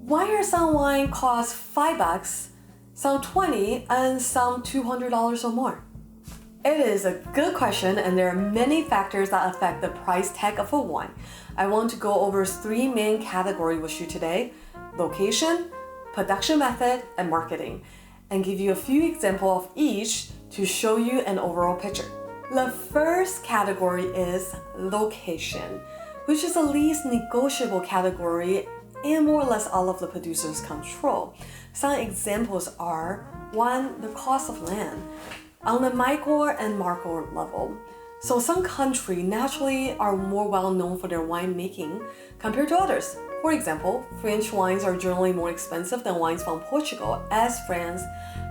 Why are some wine cost $5, some $20, and some $200 or more? It is a good question, and there are many factors that affect the price tag of a wine. I want to go over 3 main categories with you today: location, production method, and marketing, and give you a few examples of each to show you an overall picture. The first category is location, which is the least negotiable category and more or less all of the producers control. Some examples are: 1, the cost of land. On the micro and macro level, so some countries naturally are more well known for their winemaking compared to others. For example, French wines are generally more expensive than wines from Portugal, as France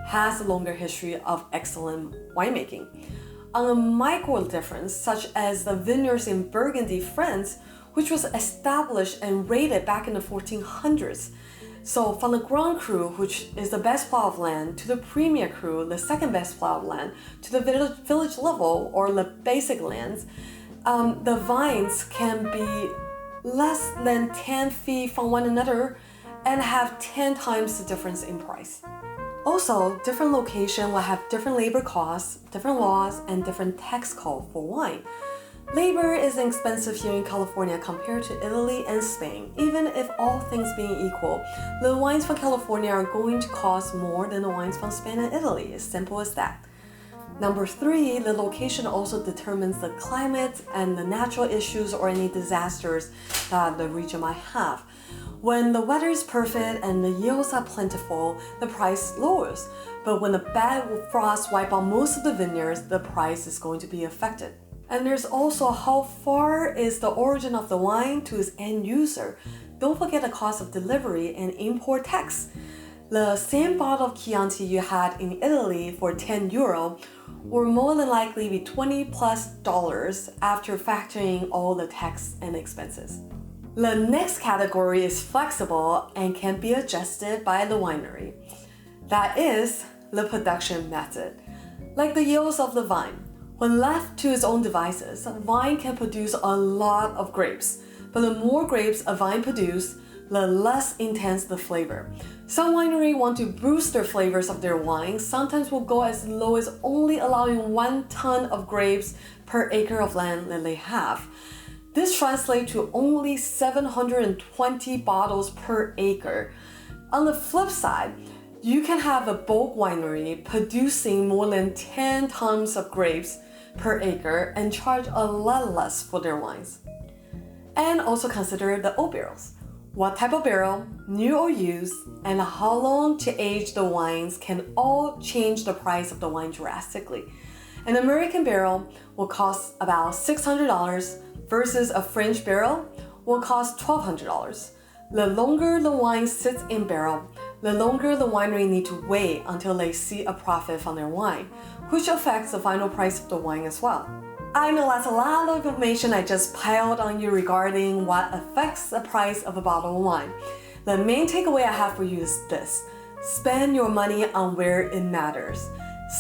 has a longer history of excellent winemaking. On a micro difference, such as the vineyards in Burgundy, France, which was established and rated back in the 1400s. So from the Grand Cru, which is the best plot of land, to the Premier Cru, the second best plot of land, to the village level or the basic lands, the vines can be less than 10 feet from one another and have 10 times the difference in price. Also, different location will have different labor costs, different laws, and different tax code for wine. Labor is expensive here in California compared to Italy and Spain. Even if all things being equal, the wines from California are going to cost more than the wines from Spain and Italy. As simple as that. Number 3, the location also determines the climate and the natural issues or any disasters that the region might have. When the weather is perfect and the yields are plentiful, the price lowers. But when the bad frost wipe out most of the vineyards, the price is going to be affected. And there's also how far is the origin of the wine to its end user. Don't forget the cost of delivery and import tax. The same bottle of Chianti you had in Italy for €10 will more than likely be $20+ after factoring all the tax and expenses. The next category is flexible and can be adjusted by the winery. That is the production method. Like the yields of the vine. When left to its own devices, wine can produce a lot of grapes, but the more grapes a vine produces, the less intense the flavor. Some wineries want to boost their flavors of their wine, sometimes will go as low as only allowing 1 ton of grapes per acre of land that they have. This translates to only 720 bottles per acre. On the flip side, you can have a bulk winery producing more than 10 tons of grapes per acre and charge a lot less for their wines. And also consider the oak barrels. What type of barrel, new or used, and how long to age the wines can all change the price of the wine drastically. An American barrel will cost about $600 versus a French barrel will cost $1,200. The longer the wine sits in barrel, the longer the winery need to wait until they see a profit from their wine, which affects the final price of the wine as well. I know that's a lot of information I just piled on you regarding what affects the price of a bottle of wine. The main takeaway I have for you is this: spend your money on where it matters.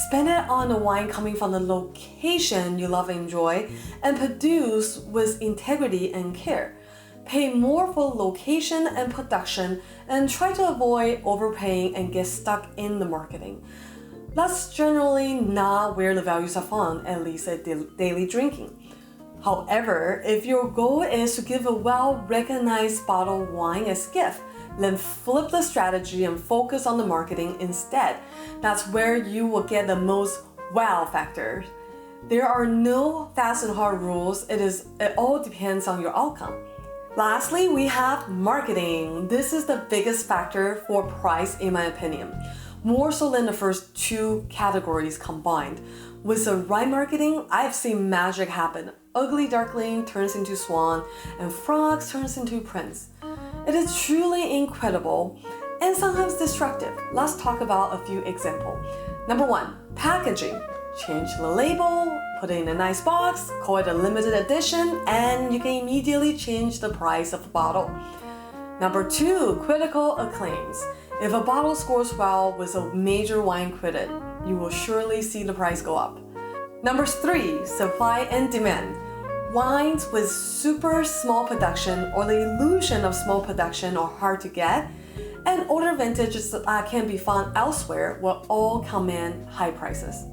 Spend it on the wine coming from the location you love and enjoy and produce with integrity and care. Pay more for location and production and try to avoid overpaying and get stuck in the marketing. That's generally not where the values are found, at least at daily drinking. However, if your goal is to give a well-recognized bottle of wine as a gift, then flip the strategy and focus on the marketing instead. That's where you will get the most wow factor. There are no fast and hard rules. It all depends on your outcome. Lastly, we have marketing. This is the biggest factor for price in my opinion, more so than the first 2 categories combined. With the right marketing, I've seen magic happen. Ugly duckling turns into swan and frogs turns into prince. It is truly incredible and sometimes destructive. Let's talk about a few examples. Number 1, packaging. Change the label, put it in a nice box, call it a limited edition, and you can immediately change the price of the bottle. Number 2, critical acclaims. If a bottle scores well with a major wine critic, you will surely see the price go up. Number 3, supply and demand. Wines with super small production or the illusion of small production are hard to get, and older vintages that can be found elsewhere will all command high prices.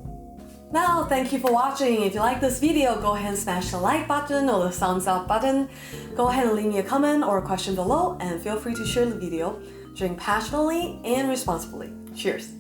Now, thank you for watching. If you like this video, go ahead and smash the like button or the thumbs up button. Go ahead and leave me a comment or a question below, and feel free to share the video. Drink passionately and responsibly. Cheers!